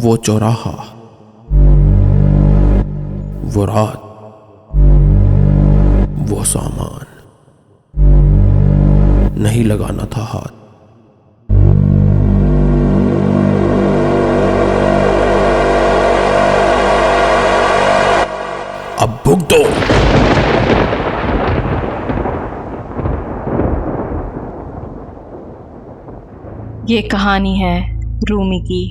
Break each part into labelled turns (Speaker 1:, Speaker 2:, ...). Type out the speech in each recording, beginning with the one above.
Speaker 1: वो चौराहा, वो रात, वो सामान, नहीं लगाना था हाथ। अब भुग दो।
Speaker 2: ये कहानी है रूमी की।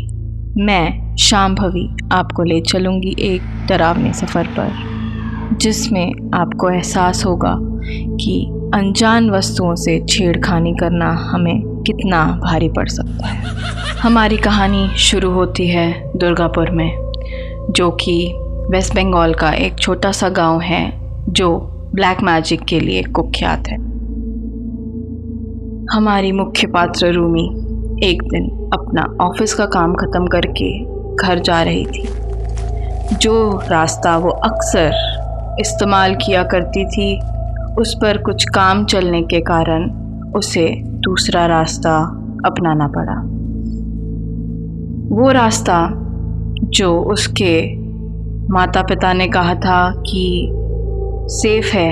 Speaker 2: मैं शांभवी आपको ले चलूँगी एक डरावने सफ़र पर, जिसमें आपको एहसास होगा कि अनजान वस्तुओं से छेड़खानी करना हमें कितना भारी पड़ सकता है। हमारी कहानी शुरू होती है दुर्गापुर में, जो कि वेस्ट बंगाल का एक छोटा सा गांव है जो ब्लैक मैजिक के लिए कुख्यात है। हमारी मुख्य पात्र रूमी एक दिन अपना ऑफिस का काम ख़त्म करके घर जा रही थी। जो रास्ता वो अक्सर इस्तेमाल किया करती थी, उस पर कुछ काम चलने के कारण उसे दूसरा रास्ता अपनाना पड़ा। वो रास्ता जो उसके माता पिता ने कहा था कि सेफ़ है,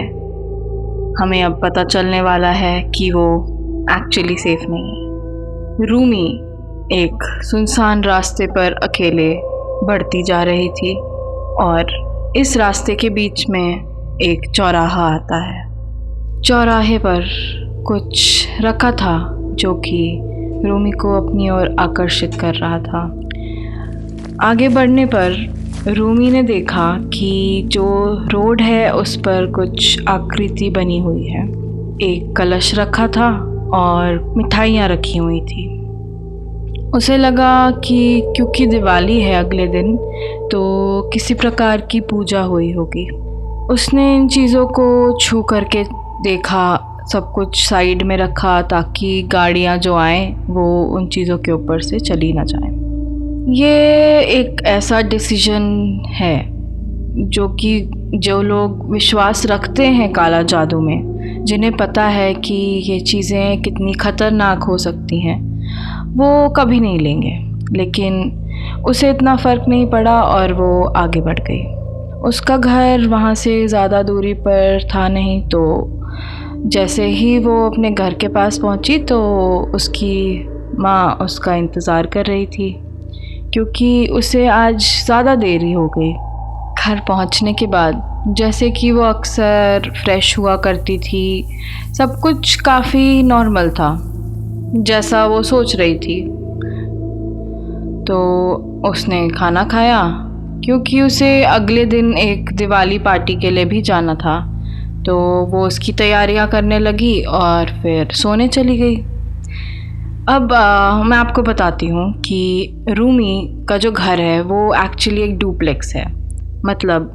Speaker 2: हमें अब पता चलने वाला है कि वो एक्चुअली सेफ़ नहीं है। रूमी एक सुनसान रास्ते पर अकेले बढ़ती जा रही थी और इस रास्ते के बीच में एक चौराहा आता है। चौराहे पर कुछ रखा था जो कि रूमी को अपनी ओर आकर्षित कर रहा था। आगे बढ़ने पर रूमी ने देखा कि जो रोड है उस पर कुछ आकृति बनी हुई है। एक कलश रखा था और मिठाइयाँ रखी हुई थी। उसे लगा कि क्योंकि दिवाली है अगले दिन, तो किसी प्रकार की पूजा हुई होगी। उसने इन चीज़ों को छू करके देखा, सब कुछ साइड में रखा ताकि गाड़ियाँ जो आएँ वो उन चीज़ों के ऊपर से चली ना जाएं। ये एक ऐसा डिसीजन है जो कि जो लोग विश्वास रखते हैं काला जादू में, जिन्हें पता है कि ये चीज़ें कितनी ख़तरनाक हो सकती हैं, वो कभी नहीं लेंगे। लेकिन उसे इतना फ़र्क नहीं पड़ा और वो आगे बढ़ गई। उसका घर वहाँ से ज़्यादा दूरी पर था नहीं, तो जैसे ही वो अपने घर के पास पहुँची तो उसकी माँ उसका इंतज़ार कर रही थी, क्योंकि उसे आज ज़्यादा देरी हो गई। घर पहुँचने के बाद जैसे कि वो अक्सर फ्रेश हुआ करती थी, सब कुछ काफ़ी नॉर्मल था जैसा वो सोच रही थी। तो उसने खाना खाया, क्योंकि उसे अगले दिन एक दिवाली पार्टी के लिए भी जाना था। तो वो उसकी तैयारियां करने लगी और फिर सोने चली गई। अब मैं आपको बताती हूँ कि रूमी का जो घर है वो एक्चुअली एक डुप्लेक्स है, मतलब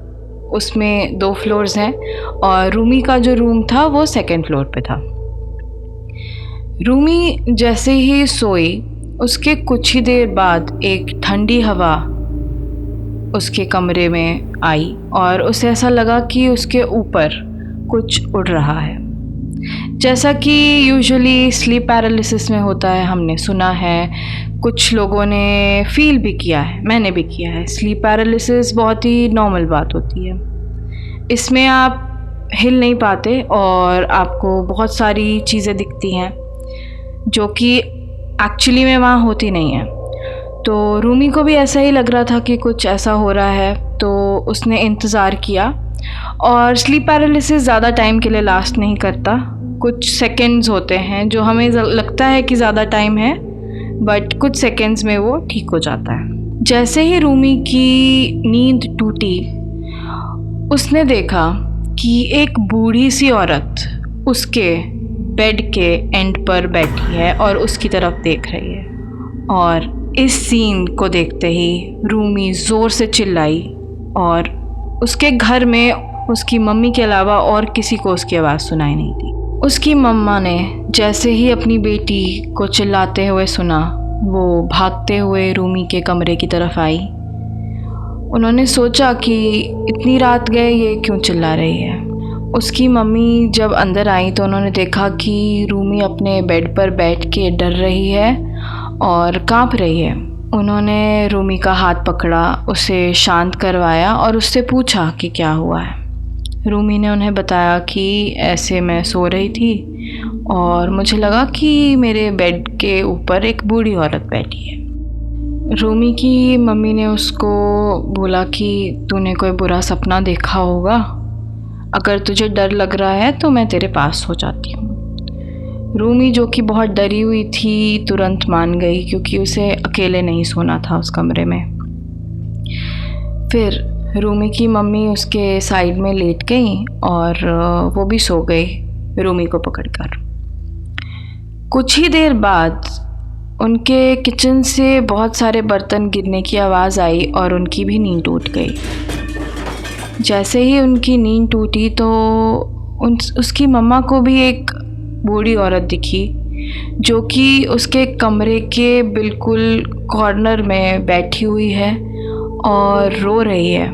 Speaker 2: उसमें 2 फ्लोर्स हैं और रूमी का जो रूम था वो 2nd फ्लोर पे था। रूमी जैसे ही सोई, उसके कुछ ही देर बाद एक ठंडी हवा उसके कमरे में आई और उसे ऐसा लगा कि उसके ऊपर कुछ उड़ रहा है, जैसा कि यूजुअली स्लीप पैरालिसिस में होता है। हमने सुना है, कुछ लोगों ने फील भी किया है, मैंने भी किया है। स्लीप पैरालिसिस बहुत ही नॉर्मल बात होती है। इसमें आप हिल नहीं पाते और आपको बहुत सारी चीज़ें दिखती हैं जो कि एक्चुअली में वहाँ होती नहीं है। तो रूमी को भी ऐसा ही लग रहा था कि कुछ ऐसा हो रहा है, तो उसने इंतज़ार किया। और स्लीप पैरालिसिस ज़्यादा टाइम के लिए लास्ट नहीं करता, कुछ सेकंड्स होते हैं जो हमें लगता है कि ज़्यादा टाइम है, बट कुछ सेकंड्स में वो ठीक हो जाता है। जैसे ही रूमी की नींद टूटी, उसने देखा कि एक बूढ़ी सी औरत उसके बेड के एंड पर बैठी है और उसकी तरफ देख रही है। और इस सीन को देखते ही रूमी ज़ोर से चिल्लाई और उसके घर में उसकी मम्मी के अलावा और किसी को उसकी आवाज़ सुनाई नहीं दी। उसकी मम्मा ने जैसे ही अपनी बेटी को चिल्लाते हुए सुना, वो भागते हुए रूमी के कमरे की तरफ आई। उन्होंने सोचा कि इतनी रात गए, ये क्यों चिल्ला रही है। उसकी मम्मी जब अंदर आई तो उन्होंने देखा कि रूमी अपने बेड पर बैठ के डर रही है और काँप रही है। उन्होंने रूमी का हाथ पकड़ा, उसे शांत करवाया और उससे पूछा कि क्या हुआ है। रूमी ने उन्हें बताया कि ऐसे मैं सो रही थी और मुझे लगा कि मेरे बेड के ऊपर एक बूढ़ी औरत बैठी है। रूमी की मम्मी ने उसको बोला कि तूने कोई बुरा सपना देखा होगा, अगर तुझे डर लग रहा है तो मैं तेरे पास हो जाती हूँ। रूमी, जो कि बहुत डरी हुई थी, तुरंत मान गई क्योंकि उसे अकेले नहीं सोना था उस कमरे में। फिर रूमी की मम्मी उसके साइड में लेट गई और वो भी सो गई रूमी को पकड़कर। कुछ ही देर बाद उनके किचन से बहुत सारे बर्तन गिरने की आवाज़ आई और उनकी भी नींद टूट गई। जैसे ही उनकी नींद टूटी तो उसकी मम्मा को भी एक बूढ़ी औरत दिखी जो कि उसके कमरे के बिल्कुल कॉर्नर में बैठी हुई है और रो रही है।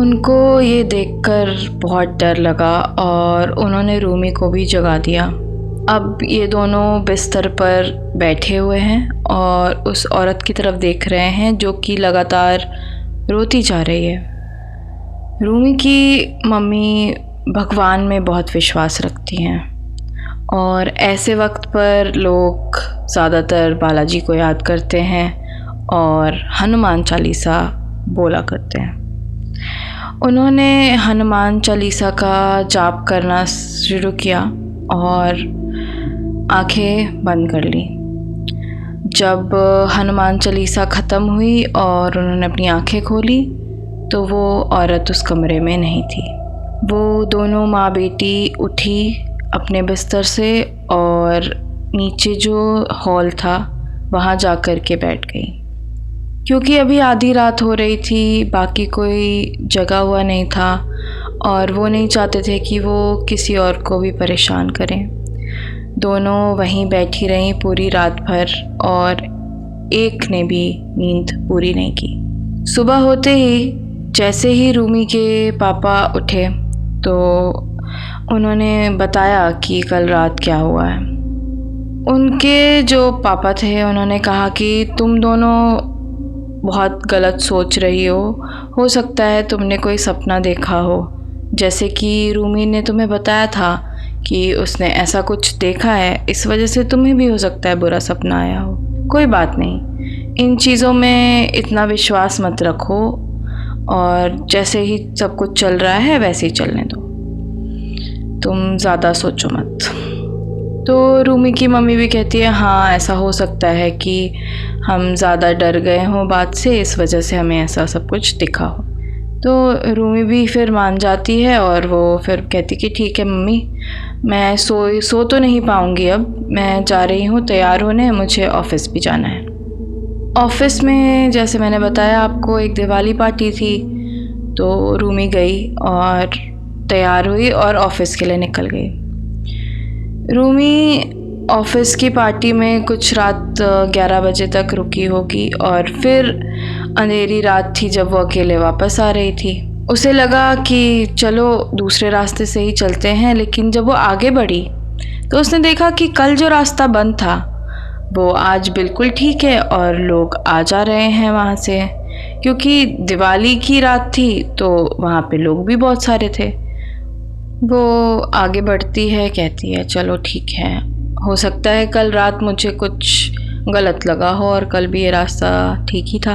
Speaker 2: उनको ये देखकर बहुत डर लगा और उन्होंने रूमी को भी जगा दिया। अब ये दोनों बिस्तर पर बैठे हुए हैं और उस औरत की तरफ देख रहे हैं जो कि लगातार रोती जा रही है। रूमी की मम्मी भगवान में बहुत विश्वास रखती हैं और ऐसे वक्त पर लोग ज़्यादातर बालाजी को याद करते हैं और हनुमान चालीसा बोला करते हैं। उन्होंने हनुमान चालीसा का जाप करना शुरू किया और आंखें बंद कर ली। जब हनुमान चालीसा ख़त्म हुई और उन्होंने अपनी आंखें खोली तो वो औरत उस कमरे में नहीं थी। वो दोनों माँ बेटी उठी अपने बिस्तर से और नीचे जो हॉल था वहाँ जा कर के बैठ गई। क्योंकि अभी आधी रात हो रही थी, बाकी कोई जगा हुआ नहीं था और वो नहीं चाहते थे कि वो किसी और को भी परेशान करें। दोनों वहीं बैठी रहीं पूरी रात भर और एक ने भी नींद पूरी नहीं की। सुबह होते ही जैसे ही रूमी के पापा उठे तो उन्होंने बताया कि कल रात क्या हुआ है। उनके जो पापा थे उन्होंने कहा कि तुम दोनों बहुत गलत सोच रही हो सकता है तुमने कोई सपना देखा हो, जैसे कि रूमी ने तुम्हें बताया था कि उसने ऐसा कुछ देखा है, इस वजह से तुम्हें भी हो सकता है बुरा सपना आया हो। कोई बात नहीं, इन चीज़ों में इतना विश्वास मत रखो और जैसे ही सब कुछ चल रहा है वैसे ही चलने दो, तुम ज़्यादा सोचो मत। तो रूमी की मम्मी भी कहती है हाँ, ऐसा हो सकता है कि हम ज़्यादा डर गए हों बात से, इस वजह से हमें ऐसा सब कुछ दिखा हो। तो रूमी भी फिर मान जाती है और वो फिर कहती कि ठीक है मम्मी, मैं सो तो नहीं पाऊँगी, अब मैं जा रही हूँ तैयार होने, मुझे ऑफ़िस भी जाना है। ऑफ़िस में जैसे मैंने बताया आपको एक दिवाली पार्टी थी, तो रूमी गई और तैयार हुई और ऑफ़िस के लिए निकल गई। रूमी ऑफ़िस की पार्टी में कुछ रात 11 बजे तक रुकी होगी और फिर अंधेरी रात थी जब वो अकेले वापस आ रही थी। उसे लगा कि चलो दूसरे रास्ते से ही चलते हैं, लेकिन जब वो आगे बढ़ी तो उसने देखा कि कल जो रास्ता बंद था वो आज बिल्कुल ठीक है और लोग आ जा रहे हैं वहाँ से, क्योंकि दिवाली की रात थी तो वहाँ पे लोग भी बहुत सारे थे। वो आगे बढ़ती है, कहती है चलो ठीक है, हो सकता है कल रात मुझे कुछ गलत लगा हो और कल भी ये रास्ता ठीक ही था।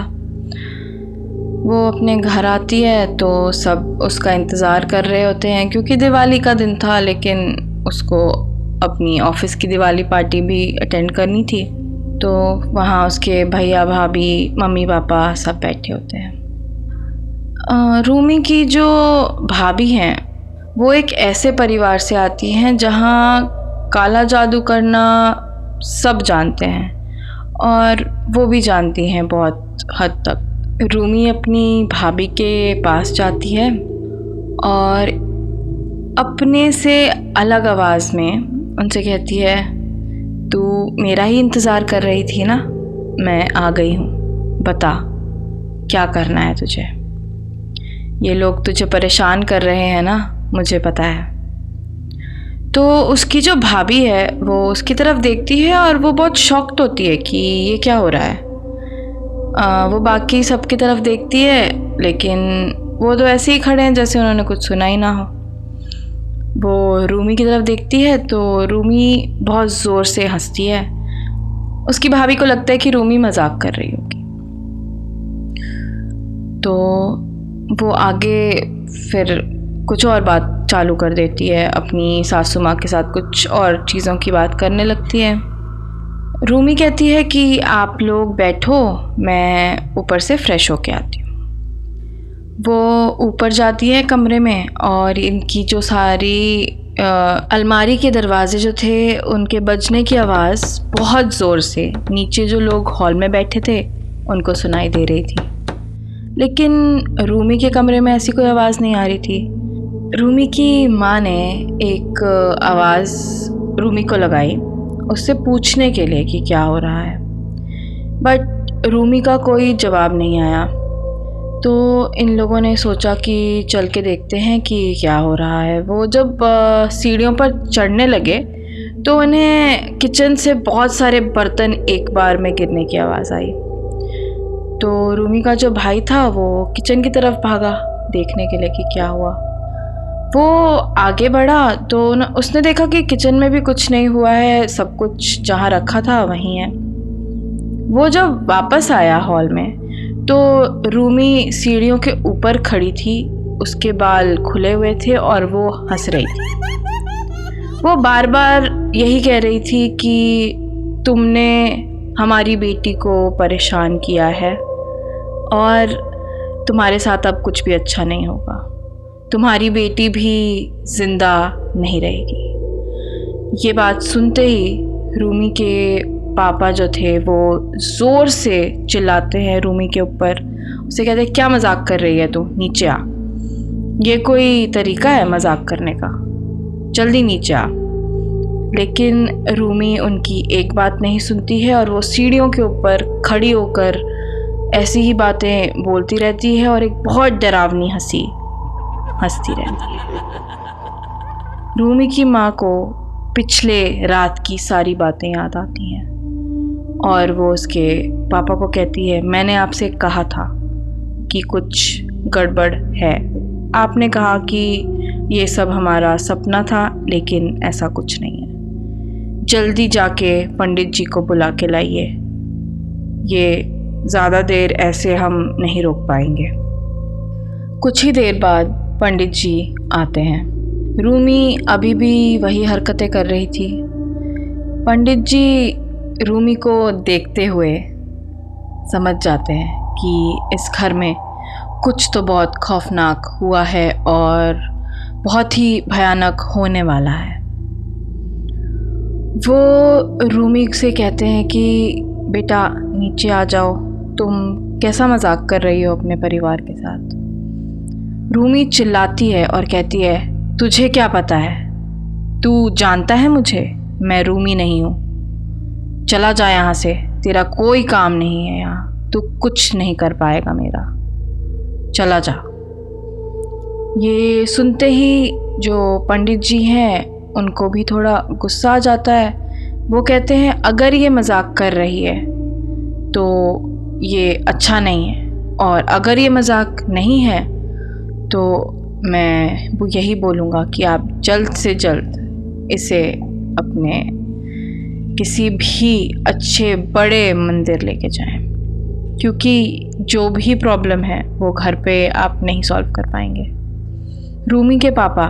Speaker 2: वो अपने घर आती है तो सब उसका इंतज़ार कर रहे होते हैं क्योंकि दिवाली का दिन था, लेकिन उसको अपनी ऑफ़िस की दिवाली पार्टी भी अटेंड करनी थी। तो वहाँ उसके भैया भाभी मम्मी पापा सब बैठे होते हैं। रूमी की जो भाभी हैं वो एक ऐसे परिवार से आती हैं जहाँ काला जादू करना सब जानते हैं और वो भी जानती हैं बहुत हद तक। रूमी अपनी भाभी के पास जाती है और अपने से अलग आवाज़ में उनसे कहती है, तू मेरा ही इंतज़ार कर रही थी ना, मैं आ गई हूँ, बता क्या करना है तुझे। ये लोग तुझे परेशान कर रहे हैं ना, मुझे पता है। तो उसकी जो भाभी है वो उसकी तरफ देखती है और वो बहुत शॉक्ड होती है कि ये क्या हो रहा है। वो बाकी सबकी तरफ देखती है, लेकिन वो तो ऐसे ही खड़े हैं जैसे उन्होंने कुछ सुना ही ना हो। वो रूमी की तरफ देखती है तो रूमी बहुत ज़ोर से हंसती है। उसकी भाभी को लगता है कि रूमी मजाक कर रही होगी, तो वो आगे फिर कुछ और बात चालू कर देती है, अपनी सासू माँ के साथ कुछ और चीज़ों की बात करने लगती है। रूमी कहती है कि आप लोग बैठो, मैं ऊपर से फ़्रेश होके आती हूँ। वो ऊपर जाती है कमरे में और इनकी जो सारी अलमारी के दरवाजे जो थे उनके बजने की आवाज़ बहुत ज़ोर से नीचे जो लोग हॉल में बैठे थे उनको सुनाई दे रही थी, लेकिन रूमी के कमरे में ऐसी कोई आवाज़ नहीं आ रही थी। रूमी की माँ ने एक आवाज़ रूमी को लगाई उससे पूछने के लिए कि क्या हो रहा है, बट रूमी का कोई जवाब नहीं आया। तो इन लोगों ने सोचा कि चल के देखते हैं कि क्या हो रहा है। वो जब सीढ़ियों पर चढ़ने लगे तो उन्हें किचन से बहुत सारे बर्तन एक बार में गिरने की आवाज़ आई। तो रूमी का जो भाई था वो किचन की तरफ भागा देखने के लिए कि क्या हुआ। वो आगे बढ़ा तो उसने देखा कि किचन में भी कुछ नहीं हुआ है, सब कुछ जहाँ रखा था वहीं है। वो जब वापस आया हॉल में तो रूमी सीढ़ियों के ऊपर खड़ी थी, उसके बाल खुले हुए थे और वो हंस रही थी। वो बार बार यही कह रही थी कि तुमने हमारी बेटी को परेशान किया है और तुम्हारे साथ अब कुछ भी अच्छा नहीं होगा, तुम्हारी बेटी भी ज़िंदा नहीं रहेगी। ये बात सुनते ही रूमी के पापा जो थे वो ज़ोर से चिल्लाते हैं रूमी के ऊपर। उसे कहते हैं क्या मजाक कर रही है तू, नीचे आ, ये कोई तरीका है मजाक करने का, जल्दी नीचे आ। लेकिन रूमी उनकी एक बात नहीं सुनती है और वो सीढ़ियों के ऊपर खड़ी होकर ऐसी ही बातें बोलती रहती है और एक बहुत डरावनी हंसी हंसती रहती है। रूमी की माँ को पिछले रात की सारी बातें याद आती हैं और वो उसके पापा को कहती है मैंने आपसे कहा था कि कुछ गड़बड़ है, आपने कहा कि ये सब हमारा सपना था, लेकिन ऐसा कुछ नहीं है। जल्दी जाके पंडित जी को बुला के लाइए, ये ज़्यादा देर ऐसे हम नहीं रोक पाएंगे। कुछ ही देर बाद पंडित जी आते हैं। रूमी अभी भी वही हरकतें कर रही थी। पंडित जी रूमी को देखते हुए समझ जाते हैं कि इस घर में कुछ तो बहुत खौफनाक हुआ है और बहुत ही भयानक होने वाला है। वो रूमी से कहते हैं कि बेटा नीचे आ जाओ, तुम कैसा मजाक कर रही हो अपने परिवार के साथ। रूमी चिल्लाती है और कहती है तुझे क्या पता है, तू जानता है मुझे, मैं रूमी नहीं हूँ, चला जा यहाँ से, तेरा कोई काम नहीं है यहाँ, तू कुछ नहीं कर पाएगा मेरा, चला जा। ये सुनते ही जो पंडित जी हैं उनको भी थोड़ा गुस्सा आ जाता है। वो कहते हैं अगर ये मजाक कर रही है तो ये अच्छा नहीं है, और अगर ये मजाक नहीं है तो मैं वो यही बोलूँगा कि आप जल्द से जल्द इसे अपने किसी भी अच्छे बड़े मंदिर लेके जाएं, क्योंकि जो भी प्रॉब्लम है वो घर पे आप नहीं सॉल्व कर पाएंगे। रूमी के पापा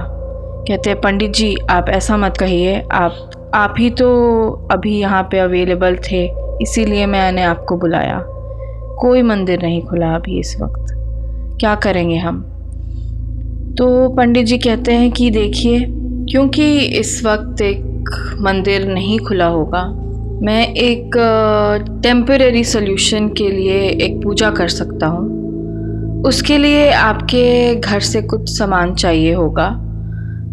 Speaker 2: कहते हैं पंडित जी आप ऐसा मत कहिए, आप ही तो अभी यहाँ पे अवेलेबल थे, इसीलिए मैंने आपको बुलाया। कोई मंदिर नहीं खुला अभी इस वक्त, क्या करेंगे हम। तो पंडित जी कहते हैं कि देखिए, क्योंकि इस वक्त एक मंदिर नहीं खुला होगा, मैं एक टेम्परेरी सॉल्यूशन के लिए एक पूजा कर सकता हूँ। उसके लिए आपके घर से कुछ सामान चाहिए होगा,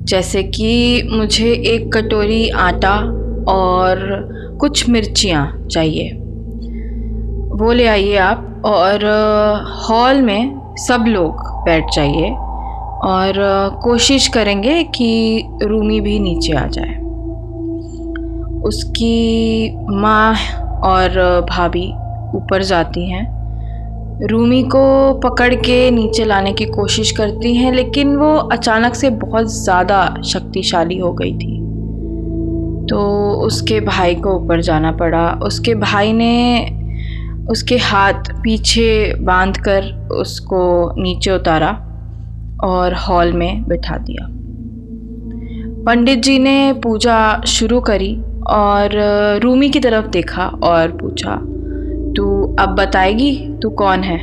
Speaker 2: जैसे कि मुझे एक कटोरी आटा और कुछ मिर्चियाँ चाहिए, वो ले आइए आप, और हॉल में सब लोग बैठ जाइए और कोशिश करेंगे कि रूमी भी नीचे आ जाए। उसकी माँ और भाभी ऊपर जाती हैं रूमी को पकड़ के नीचे लाने की कोशिश करती हैं, लेकिन वो अचानक से बहुत ज़्यादा शक्तिशाली हो गई थी। तो उसके भाई को ऊपर जाना पड़ा। उसके भाई ने उसके हाथ पीछे बांधकर उसको नीचे उतारा और हॉल में बिठा दिया। पंडित जी ने पूजा शुरू करी और रूमी की तरफ देखा और पूछा, तू अब बताएगी तू कौन है?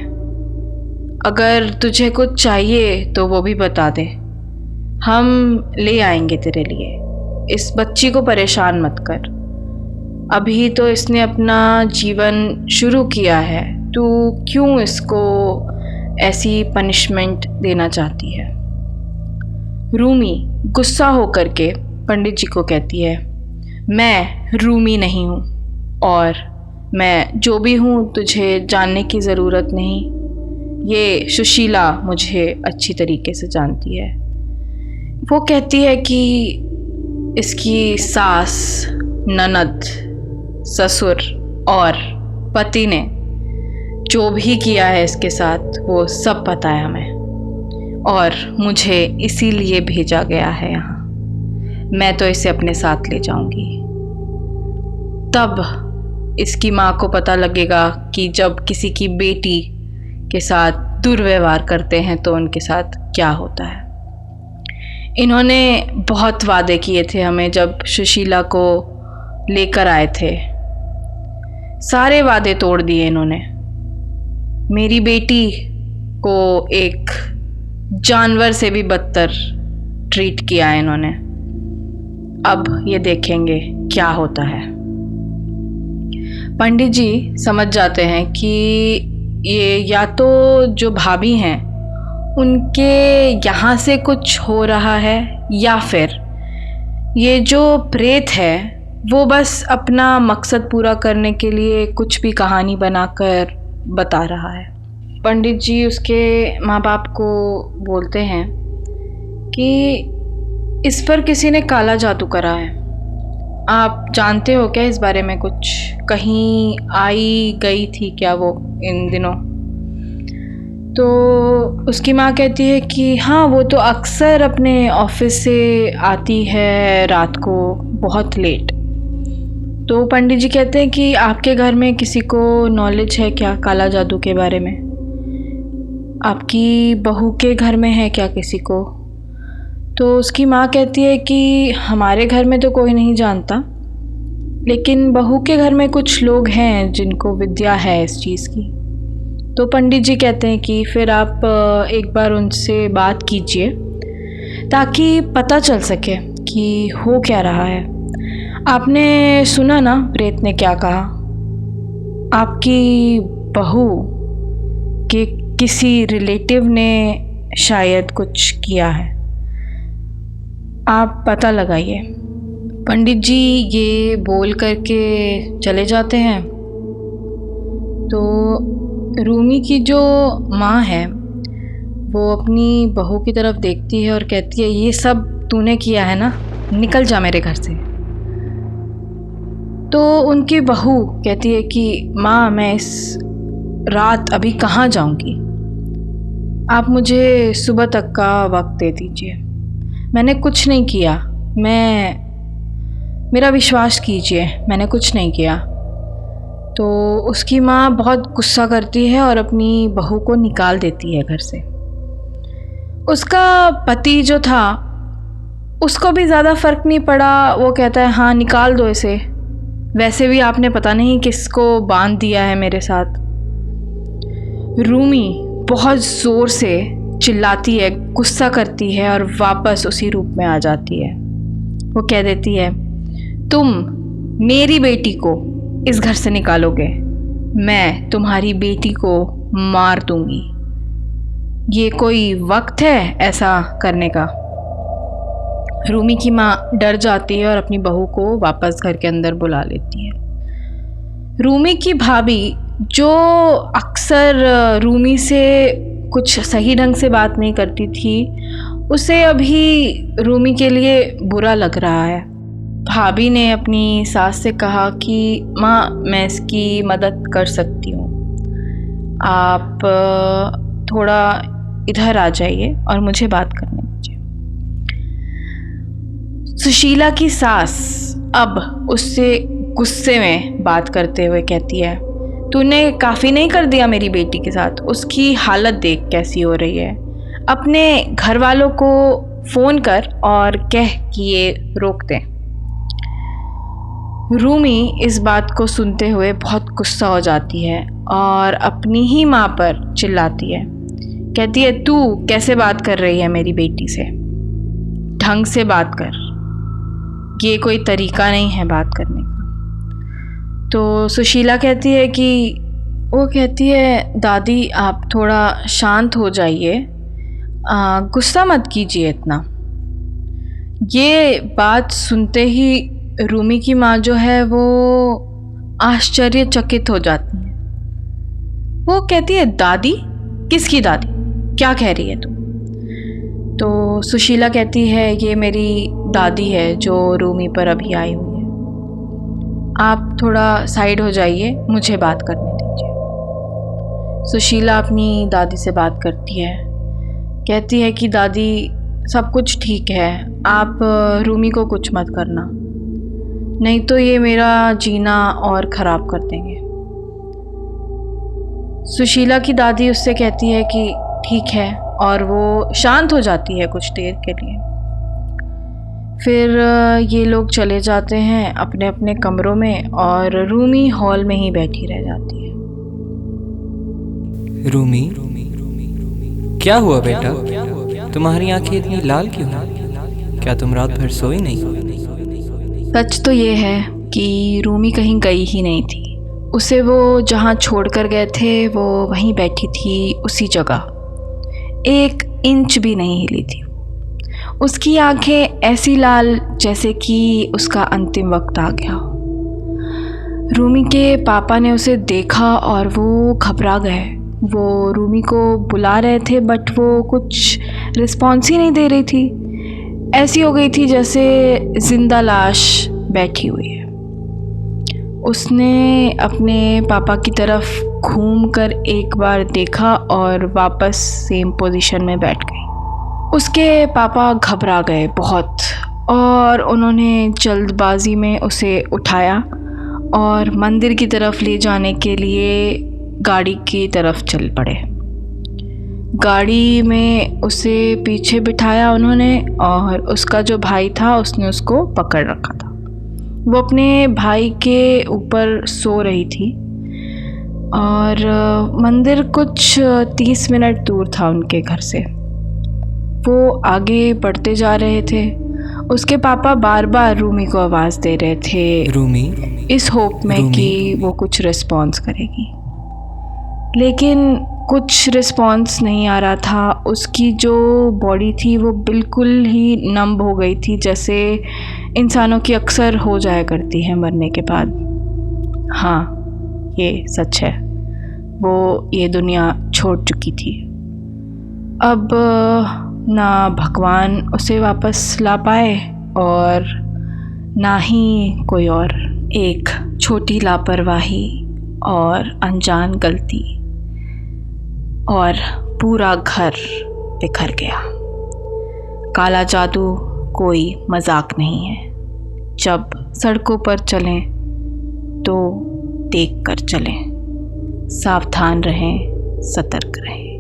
Speaker 2: अगर तुझे कुछ चाहिए तो वो भी बता दे, हम ले आएंगे तेरे लिए। इस बच्ची को परेशान मत कर, अभी तो इसने अपना जीवन शुरू किया है, तू क्यों इसको ऐसी पनिशमेंट देना चाहती है? रूमी गुस्सा होकर के पंडित जी को कहती है, मैं रूमी नहीं हूँ और मैं जो भी हूँ तुझे जानने की ज़रूरत नहीं। ये सुशीला मुझे अच्छी तरीके से जानती है। वो कहती है कि इसकी सास, ननद, ससुर और पति ने जो भी किया है इसके साथ वो सब पता है हमें और मुझे इसीलिए भेजा गया है यहाँ। मैं तो इसे अपने साथ ले जाऊंगी। तब इसकी माँ को पता लगेगा कि जब किसी की बेटी के साथ दुर्व्यवहार करते हैं तो उनके साथ क्या होता है। इन्होंने बहुत वादे किए थे हमें जब सुशीला को लेकर आए थे, सारे वादे तोड़ दिए इन्होंने। मेरी बेटी को एक जानवर से भी बदतर ट्रीट किया है इन्होंने। अब ये देखेंगे क्या होता है। पंडित जी समझ जाते हैं कि ये या तो जो भाभी हैं उनके यहाँ से कुछ हो रहा है या फिर ये जो प्रेत है वो बस अपना मकसद पूरा करने के लिए कुछ भी कहानी बनाकर बता रहा है। पंडित जी उसके माँ बाप को बोलते हैं कि इस पर किसी ने काला जादू करा है। आप जानते हो क्या इस बारे में कुछ? कहीं आई गई थी क्या वो इन दिनों? तो उसकी माँ कहती है कि हाँ, वो तो अक्सर अपने ऑफिस से आती है रात को बहुत लेट। तो पंडित जी कहते हैं कि आपके घर में किसी को नॉलेज है क्या काला जादू के बारे में? आपकी बहू के घर में है क्या किसी को? तो उसकी माँ कहती है कि हमारे घर में तो कोई नहीं जानता, लेकिन बहू के घर में कुछ लोग हैं जिनको विद्या है इस चीज़ की। तो पंडित जी कहते हैं कि फिर आप एक बार उनसे बात कीजिए ताकि पता चल सके कि हो क्या रहा है। आपने सुना ना प्रेत ने क्या कहा? आपकी बहू के किसी रिलेटिव ने शायद कुछ किया है, आप पता लगाइए। पंडित जी ये बोल करके चले जाते हैं। तो रूमी की जो माँ है वो अपनी बहू की तरफ देखती है और कहती है, ये सब तूने किया है ना, निकल जा मेरे घर से। तो उनकी बहू कहती है कि माँ, मैं इस रात अभी कहाँ जाऊँगी, आप मुझे सुबह तक का वक्त दे दीजिए। मैंने कुछ नहीं किया, मेरा विश्वास कीजिए, मैंने कुछ नहीं किया। तो उसकी माँ बहुत गुस्सा करती है और अपनी बहू को निकाल देती है घर से। उसका पति जो था उसको भी ज़्यादा फ़र्क नहीं पड़ा। वो कहता है, हाँ निकाल दो इसे, वैसे भी आपने पता नहीं किसको बांध दिया है मेरे साथ। रूमी बहुत ज़ोर से चिल्लाती है, गुस्सा करती है और वापस उसी रूप में आ जाती है। वो कह देती है, तुम मेरी बेटी को इस घर से निकालोगे, मैं तुम्हारी बेटी को मार दूंगी। ये कोई वक्त है ऐसा करने का? रूमी की माँ डर जाती है और अपनी बहू को वापस घर के अंदर बुला लेती है। रूमी की भाभी जो अक्सर रूमी से कुछ सही ढंग से बात नहीं करती थी, उसे अभी रूमी के लिए बुरा लग रहा है। भाभी ने अपनी सास से कहा कि माँ, मैं इसकी मदद कर सकती हूँ, आप थोड़ा इधर आ जाइए और मुझे बात करने दीजिए। सुशीला की सास अब उससे गुस्से में बात करते हुए कहती है, तूने काफ़ी नहीं कर दिया मेरी बेटी के साथ? उसकी हालत देख कैसी हो रही है। अपने घर वालों को फ़ोन कर और कह कि ये रोक दें। रूमी इस बात को सुनते हुए बहुत गुस्सा हो जाती है और अपनी ही माँ पर चिल्लाती है। कहती है, तू कैसे बात कर रही है मेरी बेटी से? ढंग से बात कर, ये कोई तरीका नहीं है बात करने का। तो सुशीला कहती है, दादी आप थोड़ा शांत हो जाइए, गुस्सा मत कीजिए इतना। ये बात सुनते ही रूमी की माँ जो है वो आश्चर्यचकित हो जाती है। वो कहती है, दादी? किसकी दादी? क्या कह रही है तू? तो सुशीला कहती है, ये मेरी दादी है जो रूमी पर अभी आई हुई है। आप थोड़ा साइड हो जाइए, मुझे बात करने दीजिए। सुशीला अपनी दादी से बात करती है। कहती है कि दादी सब कुछ ठीक है, आप रूमी को कुछ मत करना, नहीं तो ये मेरा जीना और ख़राब कर देंगे। सुशीला की दादी उससे कहती है कि ठीक है, और वो शांत हो जाती है कुछ देर के लिए। फिर ये लोग चले जाते हैं अपने अपने कमरों में और रूमी हॉल में ही बैठी रह जाती है।
Speaker 3: रूमी, क्या हुआ बेटा? तुम्हारी आंखें इतनी लाल क्यों हैं? क्या तुम रात भर सोई नहीं?
Speaker 2: सच तो ये है कि रूमी कहीं गई ही नहीं थी। उसे वो जहाँ छोड़कर गए थे वो वहीं बैठी थी, उसी जगह, 1 इंच भी नहीं हिली थी। उसकी आंखें ऐसी लाल जैसे कि उसका अंतिम वक्त आ गया हो। रूमी के पापा ने उसे देखा और वो घबरा गए। वो रूमी को बुला रहे थे बट वो कुछ रिस्पॉन्स ही नहीं दे रही थी। ऐसी हो गई थी जैसे जिंदा लाश बैठी हुई है। उसने अपने पापा की तरफ घूमकर एक बार देखा और वापस सेम पोजीशन में बैठ गई। उसके पापा घबरा गए बहुत और उन्होंने जल्दबाजी में उसे उठाया और मंदिर की तरफ ले जाने के लिए गाड़ी की तरफ चल पड़े। गाड़ी में उसे पीछे बिठाया उन्होंने और उसका जो भाई था उसने उसको पकड़ रखा था। वो अपने भाई के ऊपर सो रही थी और मंदिर कुछ 30 मिनट दूर था उनके घर से। वो आगे बढ़ते जा रहे थे। उसके पापा बार बार रूमी को आवाज़ दे रहे थे,
Speaker 3: रूमी,
Speaker 2: इस होप में कि वो कुछ रिस्पॉन्स करेगी, लेकिन कुछ रिस्पॉन्स नहीं आ रहा था। उसकी जो बॉडी थी वो बिल्कुल ही नंब हो गई थी, जैसे इंसानों की अक्सर हो जाया करती है मरने के बाद। हाँ, ये सच है, वो ये दुनिया छोड़ चुकी थी। अब ना भगवान उसे वापस ला पाए और ना ही कोई और। एक छोटी लापरवाही और अनजान गलती और पूरा घर बिखर गया। काला जादू कोई मजाक नहीं है। जब सड़कों पर चलें तो देख कर चलें, सावधान रहें, सतर्क रहें।